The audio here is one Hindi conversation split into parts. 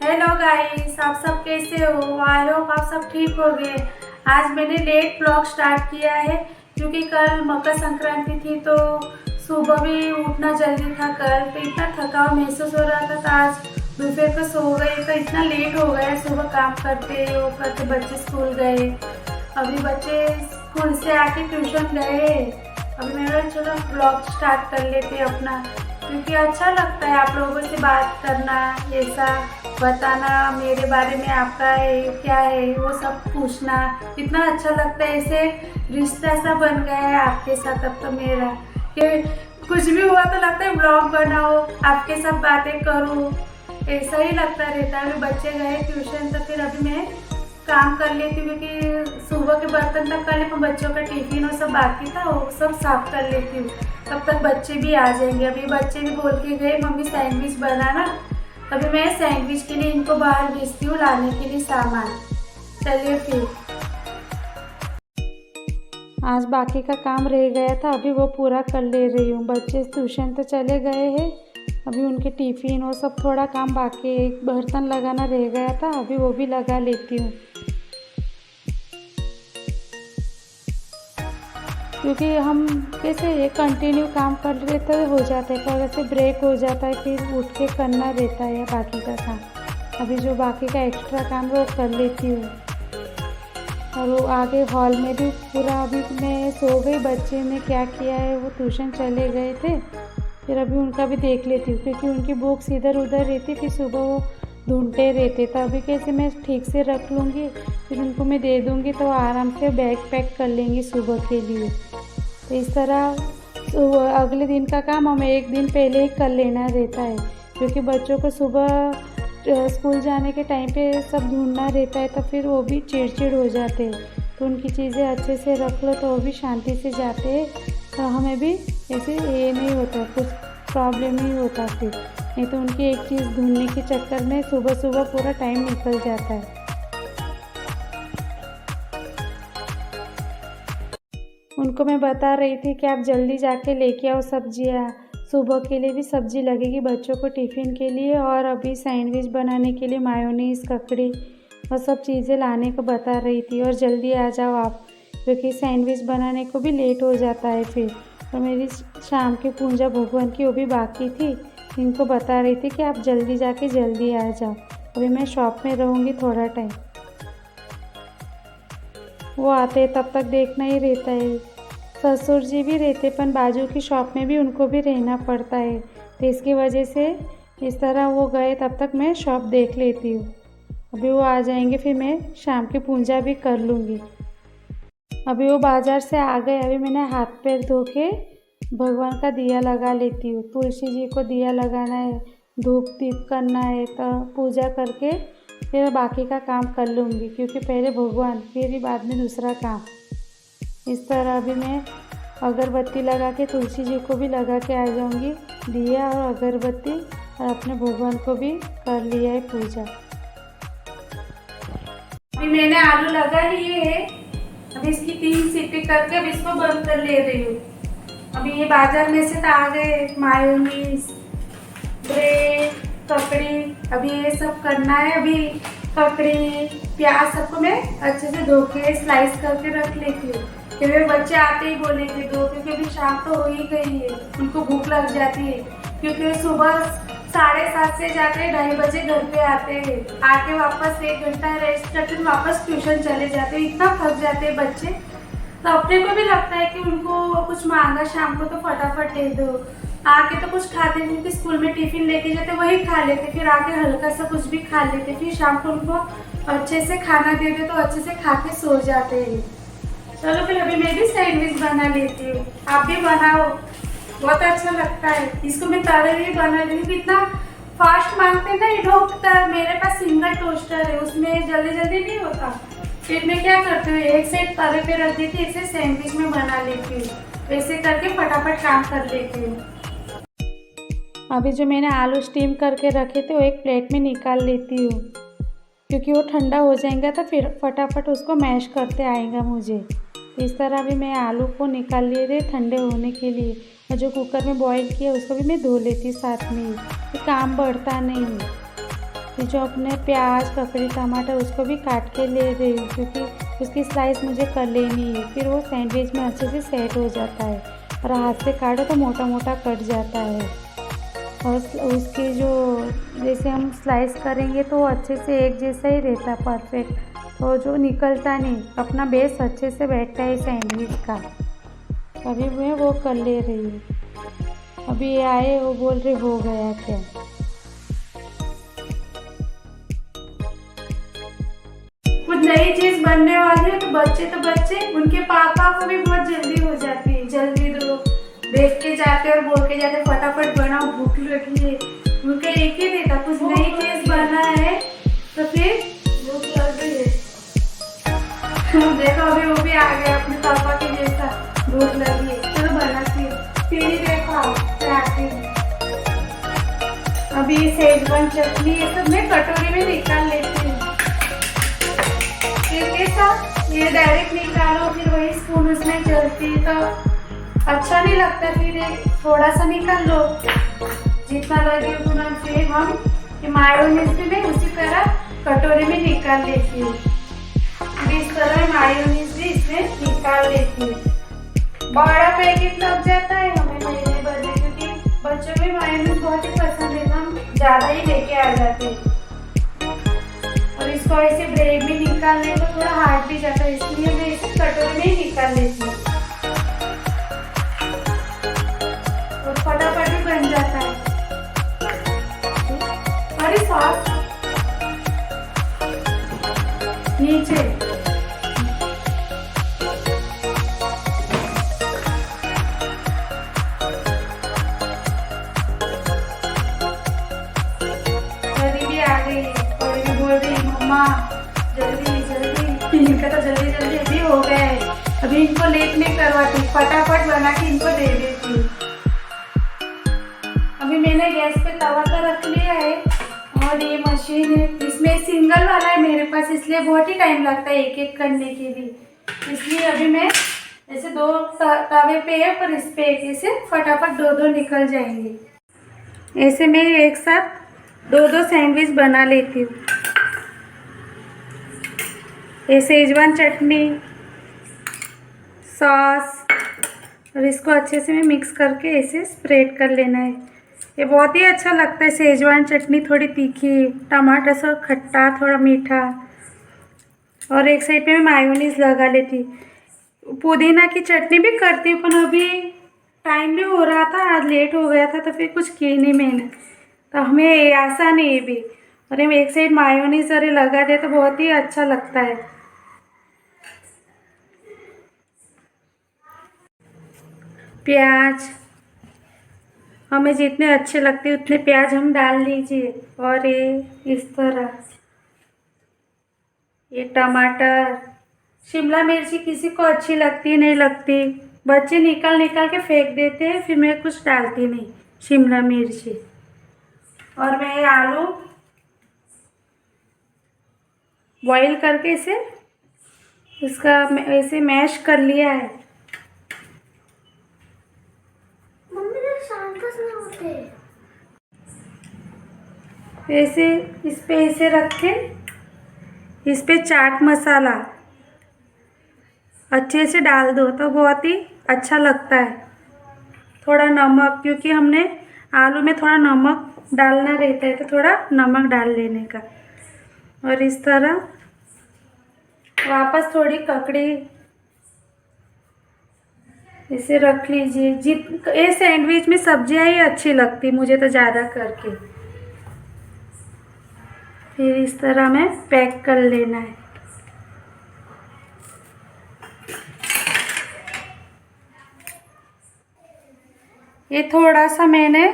हेलो गाइस, आप सब कैसे हो? आई होप आप सब ठीक हो गए। आज मैंने लेट व्लॉग स्टार्ट किया है क्योंकि कल मकर संक्रांति थी, तो सुबह भी उठना जल्दी था। कल तो इतना थकाव महसूस हो रहा था, तो आज दोपहर को सो गए, तो इतना लेट हो गया। सुबह काम करते वो करते बच्चे स्कूल गए, अभी बच्चे स्कूल से आके ट्यूशन गए। अभी मेरा चलो व्लॉग स्टार्ट कर लेते अपना, क्योंकि अच्छा लगता है आप लोगों से बात करना, ऐसा बताना मेरे बारे में, आपका है क्या है वो सब पूछना। इतना अच्छा लगता है, ऐसे रिश्ता सा बन गया है आपके साथ अब तो मेरा, कि कुछ भी हुआ तो लगता है ब्लॉग बनाओ, आपके साथ बातें करूँ, ऐसा ही लगता रहता है। अभी बच्चे गए ट्यूशन, तो फिर अभी मैं काम कर लेती हूँ, क्योंकि सुबह के बर्तन तक कर ले, पर बच्चों का टिफिन और सब बाकी था, वो सब साफ कर लेती हूँ। तब तक बच्चे भी आ जाएंगे। अभी बच्चे भी बोल के गए मम्मी सैंडविच बनाना, अभी मैं सैंडविच के लिए इनको बाहर भेजती हूँ लाने के लिए सामान। चलिए फिर। आज बाकी का काम रह गया था, अभी वो पूरा कर ले रही हूँ। बच्चे ट्यूशन तो चले गए हैं, अभी उनके टिफ़िन वो सब थोड़ा काम बाकी है। एक बर्तन लगाना रह गया था, अभी वो भी लगा लेती हूँ, क्योंकि हम कैसे ये कंटिन्यू काम कर रहे तो हो जाता है, पर वैसे ब्रेक हो जाता है, फिर उठ के करना रहता है बाकी का काम। अभी जो बाकी का एक्स्ट्रा काम है वो कर लेती हूँ। और वो आगे हॉल में भी पूरा, अभी मैं सो गई, बच्चे ने क्या किया है, वो ट्यूशन चले गए थे, फिर अभी उनका भी देख लेती हूँ, क्योंकि उनकी बुक्स इधर उधर रहती थी, सुबह वो ढूंढते रहते, तो अभी कैसे मैं ठीक से रख लूँगी, फिर उनको मैं दे दूँगी तो आराम से बैग पैक कर लेंगी सुबह के लिए। तो इस तरह तो अगले दिन का काम हमें एक दिन पहले ही कर लेना रहता है, क्योंकि बच्चों को सुबह स्कूल जाने के टाइम पे सब ढूंढना रहता है, तो फिर वो भी चिड़चिड़ हो जाते हैं। तो उनकी चीज़ें अच्छे से रख लो तो वो भी शांति से जाते हैं, तो हमें भी ऐसे ये नहीं होता, कुछ प्रॉब्लम नहीं होता फिर। नहीं तो उनकी एक चीज़ ढूंढने के चक्कर में सुबह सुबह पूरा टाइम निकल जाता है। उनको मैं बता रही थी कि आप जल्दी जाके लेके आओ सब्जियाँ, सुबह के लिए भी सब्जी लगेगी बच्चों को टिफ़िन के लिए, और अभी सैंडविच बनाने के लिए मायोनीज़, ककड़ी और सब चीज़ें लाने को बता रही थी। और जल्दी आ जाओ आप, क्योंकि सैंडविच बनाने को भी लेट हो जाता है फिर। और मेरी शाम की पूजा भगवान की वो भी बाकी थी, इनको बता रही थी कि आप जल्दी जाके जल्दी आ जाओ। अभी मैं शॉप में रहूँगी थोड़ा टाइम, वो आते तब तक देखना ही रहता है। ससुर जी भी रहते, पर बाजू की शॉप में भी उनको भी रहना पड़ता है, तो इसकी वजह से इस तरह वो गए, तब तक मैं शॉप देख लेती हूँ। अभी वो आ जाएंगे, फिर मैं शाम की पूजा भी कर लूँगी। अभी वो बाज़ार से आ गए, अभी मैंने हाथ पैर धो के भगवान का दिया लगा लेती हूँ। तुलसी जी को दिया लगाना है, धूप दीप करना है, तो पूजा करके फिर बाकी का काम कर लूँगी, क्योंकि पहले भगवान फिर ही बाद में दूसरा काम। इस तरह अभी मैं अगरबत्ती लगा के तुलसी जी को भी लगा के आ जाऊँगी, दिया और अगरबत्ती, और अपने भगवान को भी कर लिया है पूजा। अभी मैंने आलू लगा लिए है, अभी इसकी 3 सीटी करके अब इसको बंद कर ले रही हूँ। अभी ये बाजार में से तो आ गए मायोनीज, ब्रेड, ककड़ी, अभी ये सब करना है। अभी ककड़ी, प्याज सबको मैं अच्छे से धो के स्लाइस करके रख लेती हूँ, फिर मेरे बच्चे आते ही बोलेंगे दो, क्योंकि अभी शाम तो हो ही गई है, उनको भूख लग जाती है, क्योंकि सुबह 7:30 से जाके 2:30 बजे घर पे आते हैं, आके वापस 1 घंटा रेस्ट करके वापस ट्यूशन चले जाते हैं। इतना थक जाते हैं बच्चे, तो अपने को भी लगता है कि उनको कुछ मांगा शाम को तो फटाफट दे दो। आके तो कुछ खाते नहीं, क्योंकि स्कूल में टिफिन लेके जाते वही खा लेते, फिर आके हल्का सा कुछ भी खा लेते, फिर शाम को उनको अच्छे से खाना दे दे तो अच्छे से खा के सो जाते हैं। चलो फिर अभी मैं भी सैंडविच बना लेती हूँ, आप भी बनाओ, बहुत अच्छा लगता है। इसको मैं तवे में बना रही हूँ, इतना फास्ट मांगते हैं ना ये लोग, मेरे पास सिंगल टोस्टर है, उसमें जल्दी जल्दी नहीं होता। फिर मैं क्या करती हूँ, एक साइड तवे पे रख देती हूँ, एक साइड सैंडविच में बना लेती हूँ, वैसे करके फटाफट काम कर लेती हूँ। अभी जो मैंने आलू स्टीम करके रखे थे वो एक प्लेट में निकाल लेती हूँ, क्योंकि वो ठंडा हो जाएगा तो फिर फटाफट उसको मैश करते आएगा मुझे। इस तरह भी मैं आलू को निकाल लिए थे ठंडे होने के लिए, और जो कुकर में बॉईल किया उसको भी मैं धो लेती साथ में ही, तो काम बढ़ता नहीं है। ये जो अपने प्याज ककड़ी टमाटर उसको भी काट के ले रही हूँ, क्योंकि उसकी स्लाइस मुझे कर लेनी है, फिर वो सैंडविच में अच्छे से सेट हो जाता है। और हाथ से काटो तो मोटा मोटा कट जाता है। और उसकी जो जैसे हम स्लाइस करेंगे तो अच्छे से एक जैसा ही रहता है, परफेक्ट। तो जो निकलता नहीं, अपना बेस अच्छे से बैठता है सैंडविच का। अभी मैं वो कर ले रही हूँ। अभी ये आए, वो बोल रहे हो गया क्या। कुछ नई चीज बनने वाली है तो बच्चे उनके पापा को भी बहुत जल्दी हो जाती है। जल्दी दो, देख के जाते और बोल के जाते फटाफट बनाओ, भूख लगी है। उनका एक ही रहता, कुछ नई चीज बना है तो फिर भूख लग गई है। देखो अभी वो भी आ गया अपने पापा के जैसा, भूख लगी है, चलो बनाती है। फिर देखो आती है। अभी सेजवान चटनी ये सब मैं कटोरी में निकाल लेती हूँ। ये डायरेक्ट निकालो, फिर वही स्पून उसमें चलती तो अच्छा नहीं लगता। फिर थोड़ा सा निकाल लो, जितना लगे उतना। फिर हम मायोनीज भी मैं उसी तरह कटोरी में निकाल लेती हूँ। इस तरह मायोनीज भी इसमें निकाल लेती हूँ। बड़ा पैकेट लग जाता है हमें महीने भर में, क्योंकि बच्चों में मायोनीज बहुत ही पसंद है, हम ज़्यादा ही लेके आ जाते हैं। और इसको ऐसे ब्रेड में निकालने तो थोड़ा हार्ड भी जाता है, इसलिए मैं इसे कटोरी में ही निकाल लेती हूँ और फटाफट भी बन जाता है। अरे सॉस नीचे, भी आ गई और भी बोल रही मम्मा जल्दी जल्दी। इनका तो जल्दी जल्दी अभी हो गया है। अभी इनको लेट नहीं करवाती, फटाफट बना के इनको दे देती हूँ। अभी मैंने गैस पे तवा का रख लिया है और ये मशीन है, इसमें सिंगल वाला है मेरे पास, इसलिए बहुत ही टाइम लगता है एक एक करने के लिए। इसलिए अभी मैं ऐसे दो तवे पे है, पर इस पे ऐसे फटाफट दो दो निकल जाएंगे। ऐसे मैं एक साथ दो दो सैंडविच बना लेती हूँ। ये सेजवान चटनी, सॉस, और इसको अच्छे से मैं मिक्स करके ऐसे स्प्रेड कर लेना है। ये बहुत ही अच्छा लगता है। सेजवान चटनी थोड़ी तीखी, टमाटर सा खट्टा, थोड़ा मीठा। और एक साइड पे मैं मायोनीज लगा लेती। पुदीना की चटनी भी करती हूँ, पर अभी टाइम भी हो रहा था, आज लेट हो गया था तो फिर कुछ की नहीं मैंने। तो हमें आसान है ये भी। और हम एक साइड मायोनीज अरे लगा दे तो बहुत ही अच्छा लगता है। प्याज हमें जितने अच्छे लगते हैं उतने प्याज हम डाल लीजिए। और ये इस तरह, ये टमाटर, शिमला मिर्ची किसी को अच्छी लगती है नहीं लगती, बच्चे निकाल निकाल के फेंक देते हैं, फिर मैं कुछ डालती नहीं शिमला मिर्ची। और मैं आलू बॉईल करके इसे इसका ऐसे मैश कर लिया है। ऐसे इस पे ऐसे रखे, इस पे चाट मसाला अच्छे से डाल दो तो बहुत ही अच्छा लगता है। थोड़ा नमक, क्योंकि हमने आलू में थोड़ा नमक डालना रहता है तो थोड़ा नमक डाल लेने का। और इस तरह वापस थोड़ी ककड़ी इसे रख लीजिए। ये सैंडविच में सब्जियां ही अच्छी लगती मुझे तो ज़्यादा करके। फिर इस तरह में पैक कर लेना है। ये थोड़ा सा मैंने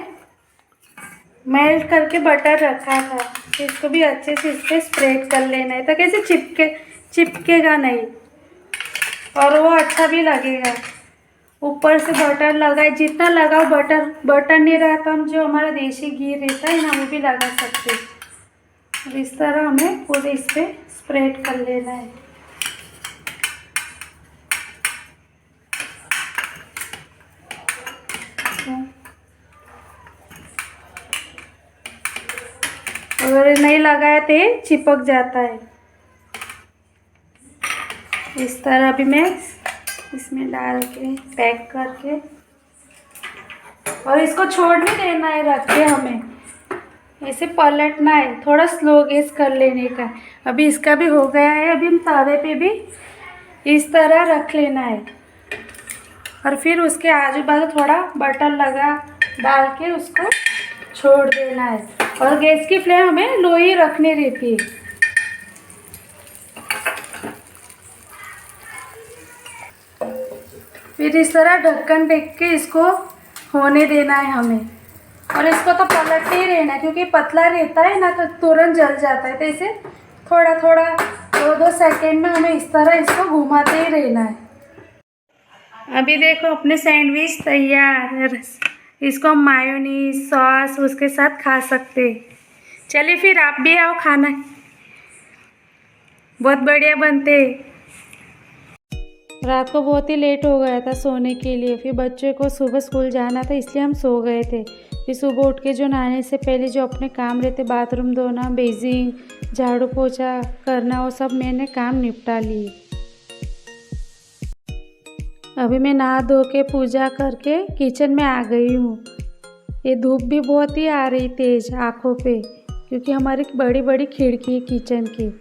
मेल्ट करके बटर रखा था, इसको भी अच्छे से इस पर स्प्रेड कर लेना है तो कैसे चिपकेगा नहीं और वो अच्छा भी लगेगा। ऊपर से बटर लगाए, जितना लगाओ। बटर नहीं रहा तो हम जो हमारा देसी घी रहता है ना वो भी लगा सकते हैं। और इस तरह हमें पूरे इस पर स्प्रेड कर लेना है। अगर नहीं लगाया तो ये चिपक जाता है। इस तरह अभी मैं इसमें डाल के पैक करके, और इसको छोड़ने देना है, रख के हमें ऐसे पलटना है, थोड़ा स्लो गैस कर लेने का। अभी इसका भी हो गया है। अभी हम तवे पे भी इस तरह रख लेना है, और फिर उसके आजू बाजू थोड़ा बटर लगा डाल के उसको छोड़ देना है। और गैस की फ्लेम हमें लो ही रखनी रहती है। फिर इस तरह ढक्कन ढक के इसको होने देना है हमें, और इसको तो पलटते ही रहना है क्योंकि पतला रहता है ना, तो तुरंत जल जाता है। तो इसे थोड़ा थोड़ा 2-2 सेकेंड में हमें इस तरह इसको घुमाते ही रहना है। अभी देखो अपने सैंडविच तैयार। इसको हम मायोनीज सॉस उसके साथ खा सकते। चलिए फिर आप भी आओ खाना, बहुत बढ़िया बनते। रात को बहुत ही लेट हो गया था सोने के लिए, फिर बच्चे को सुबह स्कूल जाना था इसलिए हम सो गए थे। फिर सुबह उठ के जो नहाने से पहले जो अपने काम रहते, बाथरूम धोना, बेसिंग, झाड़ू पोछा करना, वो सब मैंने काम निपटा लिए। अभी मैं नहा धो के पूजा करके किचन में आ गई हूँ। ये धूप भी बहुत ही आ रही तेज आँखों पे, क्योंकि हमारी बड़ी बड़ी खिड़की है किचन की।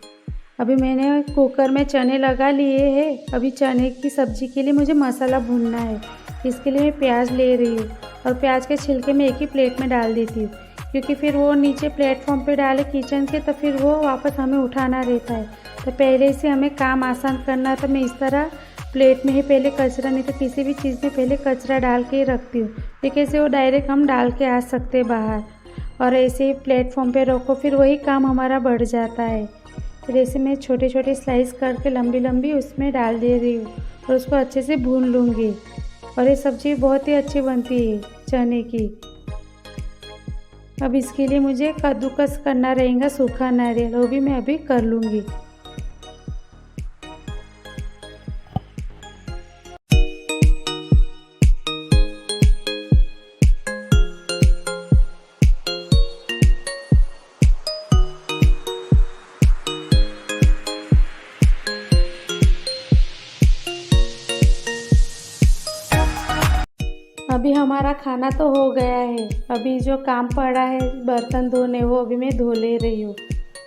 अभी मैंने कुकर में चने लगा लिए हैं। अभी चने की सब्ज़ी के लिए मुझे मसाला भूनना है, इसके लिए मैं प्याज ले रही हूँ, और प्याज के छिलके मैं एक ही प्लेट में डाल देती हूँ, क्योंकि फिर वो नीचे प्लेटफॉर्म पे डाले किचन के तो फिर वो वापस हमें उठाना रहता है। तो पहले से हमें काम आसान करना, तो मैं इस तरह प्लेट में ही पहले कचरा, नहीं तो किसी भी चीज़ में पहले कचरा डाल के ही रखती हूँ, फिर कैसे वो डायरेक्ट हम डाल के आ सकते बाहर। और ऐसे ही प्लेटफॉर्म पे रखो, फिर वही काम हमारा बढ़ जाता है। फिर ऐसे मैं छोटे छोटे स्लाइस करके लंबी लंबी उसमें डाल दे रही हूँ, और उसको अच्छे से भून लूँगी। और ये सब्ज़ी बहुत ही अच्छी बनती है चने की। अब इसके लिए मुझे कद्दूकस करना रहेगा, सूखा नारियल, वो भी मैं अभी कर लूँगी। अभी हमारा खाना तो हो गया है। अभी जो काम पड़ा है बर्तन धोने, वो अभी मैं धो ले रही हूँ,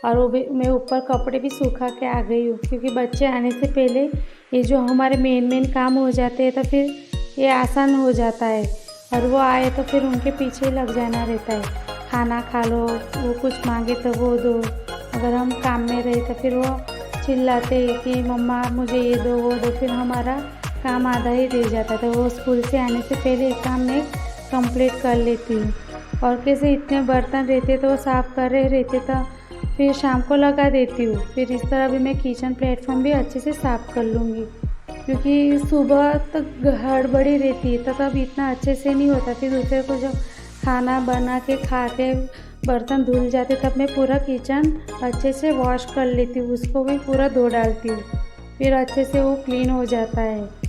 और वो भी मैं ऊपर कपड़े भी सूखा के आ गई हूँ, क्योंकि बच्चे आने से पहले ये जो हमारे मेन काम हो जाते हैं तो फिर ये आसान हो जाता है। और वो आए तो फिर उनके पीछे लग जाना रहता है, खाना खा लो, वो कुछ मांगे तो वो दो। अगर हम काम में रहे तो फिर वो चिल्लाते कि मम्मा मुझे ये दो वो दो, फिर हमारा काम आधा ही रह जाता था। वो स्कूल से आने से पहले एक काम मैं कंप्लीट कर लेती हूँ। और कैसे इतने बर्तन रहते तो वो साफ़ कर रहे रहते, तो फिर शाम को लगा देती हूँ। फिर इस तरह भी मैं किचन प्लेटफॉर्म भी अच्छे से साफ़ कर लूँगी, क्योंकि सुबह तक हड़बड़ी रहती है तो तब इतना अच्छे से नहीं होता। फिर दूसरे को जब खाना बना के खा के बर्तन धुल जाते, तब मैं पूरा किचन अच्छे से वॉश कर लेती हूँ, उसको भी पूरा धो डालती हूँ, फिर अच्छे से वो क्लीन हो जाता है।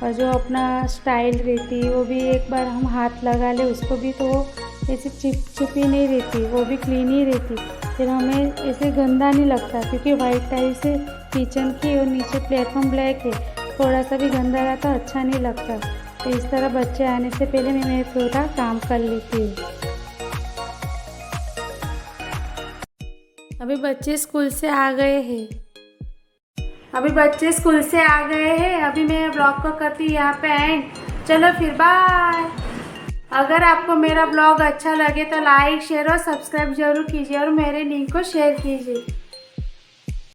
और जो अपना स्टाइल रहती है वो भी एक बार हम हाथ लगा ले उसको भी, तो वो ऐसे चिपचिपी नहीं रहती, वो भी क्लीन ही रहती। फिर हमें ऐसे गंदा नहीं लगता, क्योंकि वाइट टाइल से किचन की और नीचे प्लेटफॉर्म ब्लैक है, थोड़ा सा भी गंदा रहता अच्छा नहीं लगता। तो इस तरह बच्चे आने से पहले मैं थोड़ा काम कर लेती हूँ। अभी बच्चे स्कूल से आ गए हैं। अभी मैं ब्लॉग को करती हूँ यहाँ पे एंड। चलो फिर बाय। अगर आपको मेरा ब्लॉग अच्छा लगे तो लाइक शेयर और सब्सक्राइब जरूर कीजिए, और मेरे लिंक को शेयर कीजिए।